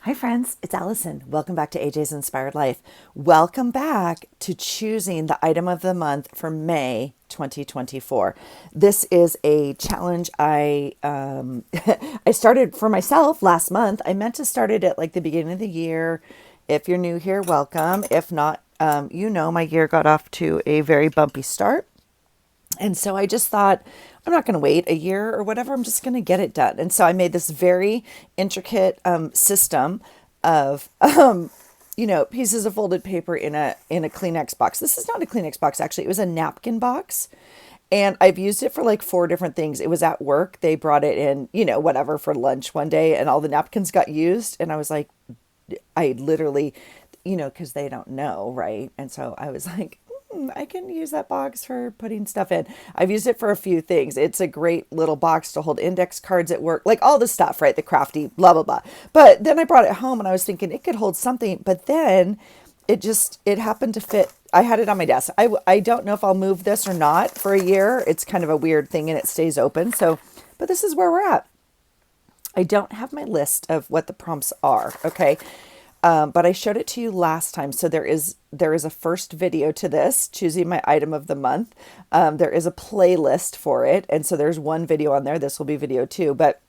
Hi friends, it's Allison. Welcome back to AJ's Inspired Life. Welcome back to choosing the item of the month for May 2024. This is a challenge I started for myself last month. I meant to start it at like the beginning of the year. If you're new here, welcome. If not, my year got off to a very bumpy start. And so I just thought, I'm not going to wait a year or whatever. I'm just going to get it done. And so I made this very intricate system of, pieces of folded paper in a Kleenex box. This is not a Kleenex box, actually. It was a napkin box. And I've used it for like 4 different things. It was at work. They brought it in, whatever, for lunch one day, and all the napkins got used. And I was like, I literally, because they don't know, right? And so I was like, I can use that box for putting stuff in. I've used it for a few things. It's a great little box to hold index cards at work, like all the stuff, right? The crafty, blah, blah, blah. But then I brought it home and I was thinking it could hold something, but then it happened to fit. I had it on my desk. I don't know if I'll move this or not for a year. It's kind of a weird thing and it stays open. So, but this is where we're at. I don't have my list of what the prompts are. Okay. But I showed it to you last time. So there is a first video to this, choosing my item of the month. There is a playlist for it. And so there's one video on there. This will be video 2, but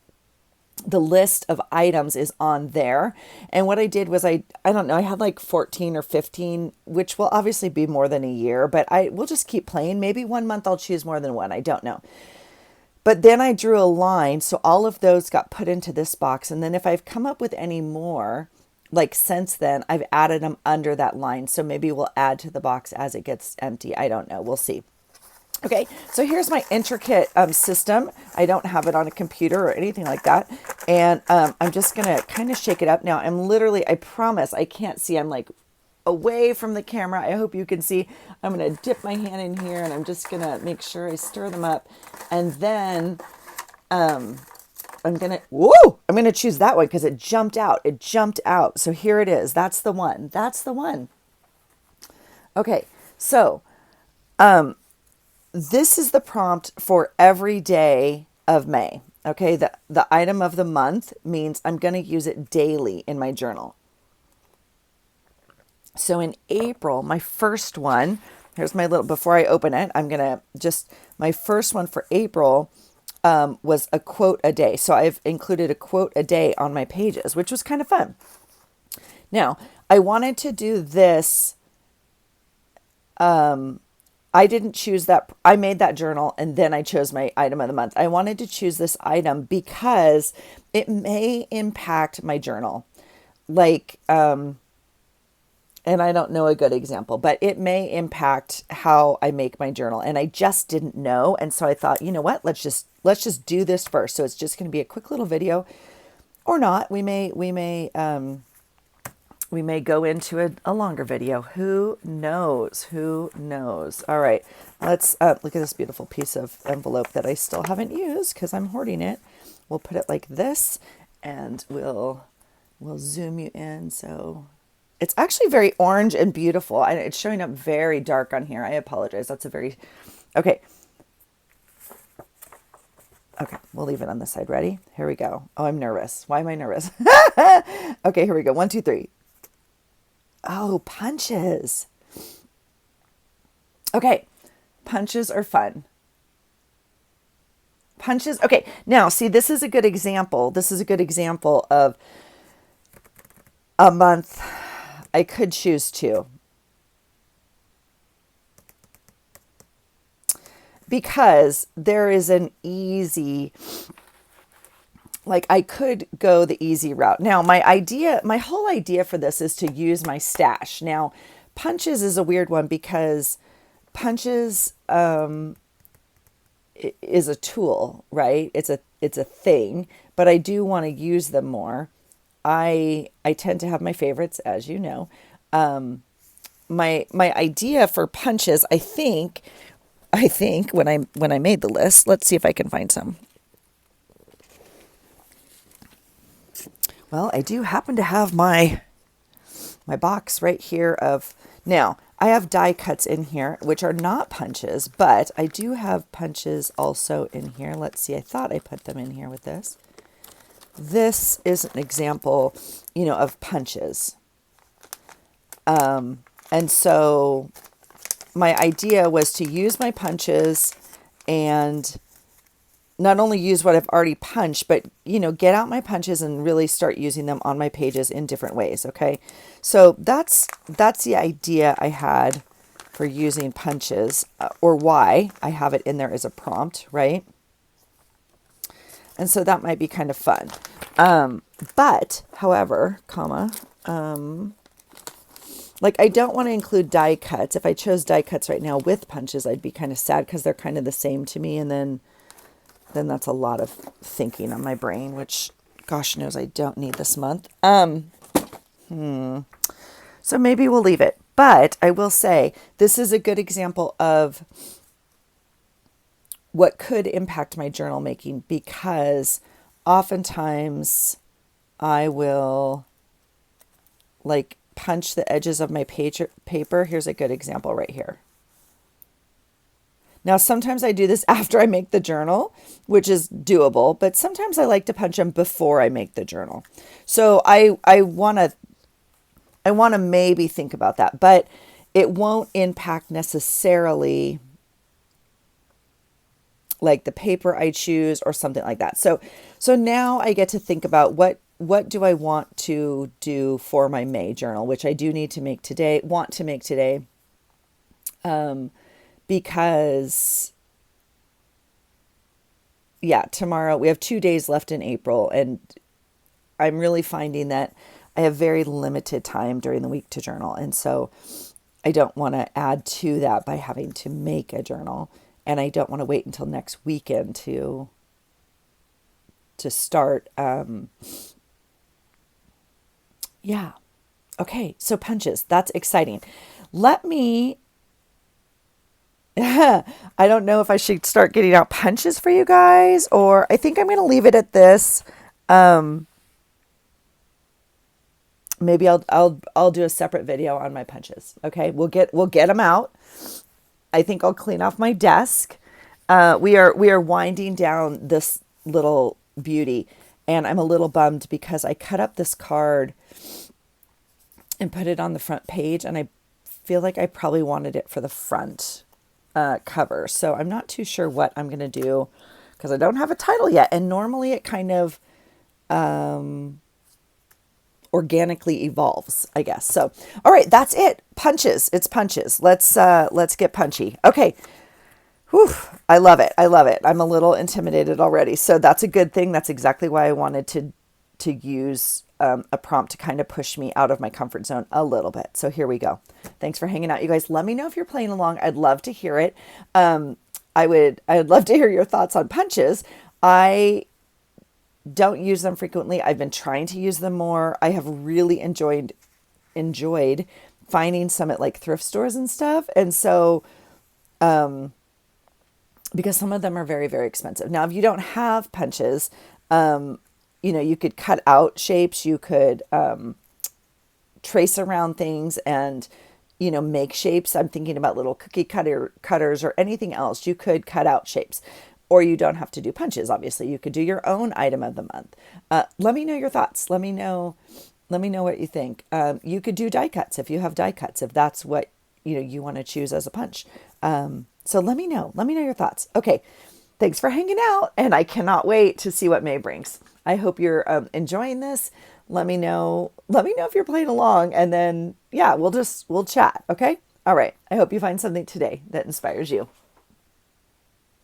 the list of items is on there. And what I did was I don't know, I had like 14 or 15, which will obviously be more than a year, but I will just keep playing. Maybe one month I'll choose more than one. I don't know. But then I drew a line. So all of those got put into this box. And then if I've come up with any more, like since then, I've added them under that line. So maybe we'll add to the box as it gets empty. I don't know. We'll see. Okay, so here's my intricate system. I don't have it on a computer or anything like that. And I'm just going to kind of shake it up. Now, I promise I can't see. I'm like away from the camera. I hope you can see. I'm going to dip my hand in here and I'm just going to make sure I stir them up. And then I'm going to choose that one because it jumped out. It jumped out. So here it is. That's the one. That's the one. Okay. So, this is the prompt for every day of May. Okay. The item of the month means I'm going to use it daily in my journal. So in April, my first one, here's my little, before I open it, my first one for April was a quote a day. So I've included a quote a day on my pages, which was kind of fun. Now, I wanted to do this. I didn't choose that. I made that journal and then I chose my item of the month. I wanted to choose this item because it may impact my journal. And I don't know a good example, but it may impact how I make my journal. And I just didn't know. And so I thought, you know what, let's just do this first. So it's just going to be a quick little video or not. We may go into a longer video. Who knows? Who knows? All right, let's look at this beautiful piece of envelope that I still haven't used because I'm hoarding it. We'll put it like this and we'll zoom you in. So it's actually very orange and beautiful. It's showing up very dark on here. I apologize. Okay. Okay, we'll leave it on this side. Ready? Here we go. Oh, I'm nervous. Why am I nervous? Okay, here we go. 1, 2, 3. Oh, punches. Okay, punches are fun. Punches. Okay, now see, this is a good example. This is a good example of a month I could choose 2. Because there is an easy, like I could go the easy route. Now, my whole idea for this is to use my stash. Now, punches is a weird one because punches is a tool, right? It's a thing, but I do want to use them more. I tend to have my favorites, as you know. My idea for punches, I think when I made the list, let's see if I can find some. Well, I do happen to have my box right here now I have die cuts in here, which are not punches, but I do have punches also in here. Let's see. I thought I put them in here with this. this is an example, of punches. And so my idea was to use my punches and not only use what I've already punched, but, get out my punches and really start using them on my pages in different ways. Okay. So that's the idea I had for using punches, or why I have it in there as a prompt. Right. And so that might be kind of fun. But however, like I don't want to include die cuts. If I chose die cuts right now with punches, I'd be kind of sad because they're kind of the same to me. And then that's a lot of thinking on my brain, which gosh knows I don't need this month. So maybe we'll leave it. But I will say this is a good example of what could impact my journal making, because oftentimes I will like punch the edges of my paper. Here's a good example right here. Now, sometimes I do this after I make the journal, which is doable, but sometimes I like to punch them before I make the journal. So I want to maybe think about that, but it won't impact necessarily like the paper I choose or something like that. So now I get to think about what do I want to do for my May journal, which I do need to make today, because tomorrow we have 2 days left in April, and I'm really finding that I have very limited time during the week to journal. And so I don't want to add to that by having to make a journal. And I don't want to wait until next weekend to start. Okay. So punches, that's exciting. Let me, I don't know if I should start getting out punches for you guys, or I think I'm going to leave it at this. Maybe I'll do a separate video on my punches. Okay. We'll get them out. I think I'll clean off my desk. We are winding down this little beauty, and I'm a little bummed because I cut up this card and put it on the front page, and I feel like I probably wanted it for the front cover. So I'm not too sure what I'm going to do because I don't have a title yet. And normally it kind of organically evolves, I guess. So, all right, that's it. Punches. It's punches. Let's get punchy. Okay. Whew. I love it. I'm a little intimidated already. So that's a good thing. That's exactly why I wanted to use a prompt to kind of push me out of my comfort zone a little bit. So here we go. Thanks for hanging out, you guys. Let me know if you're playing along. I'd love to hear it. I'd love to hear your thoughts on punches. I don't use them frequently. I've been trying to use them more. I have really enjoyed finding some at like thrift stores and stuff. And so, because some of them are very, very expensive. Now, if you don't have punches, you could cut out shapes, you could trace around things and, make shapes. I'm thinking about little cookie cutters or anything else. You could cut out shapes, or you don't have to do punches. Obviously, you could do your own item of the month. Let me know your thoughts. Let me know what you think. You could do die cuts if you have die cuts, if that's what you want to choose as a punch. So let me know your thoughts. Okay. Thanks for hanging out. And I cannot wait to see what May brings. I hope you're enjoying this. Let me know if you're playing along, and then, we'll chat. Okay. All right. I hope you find something today that inspires you.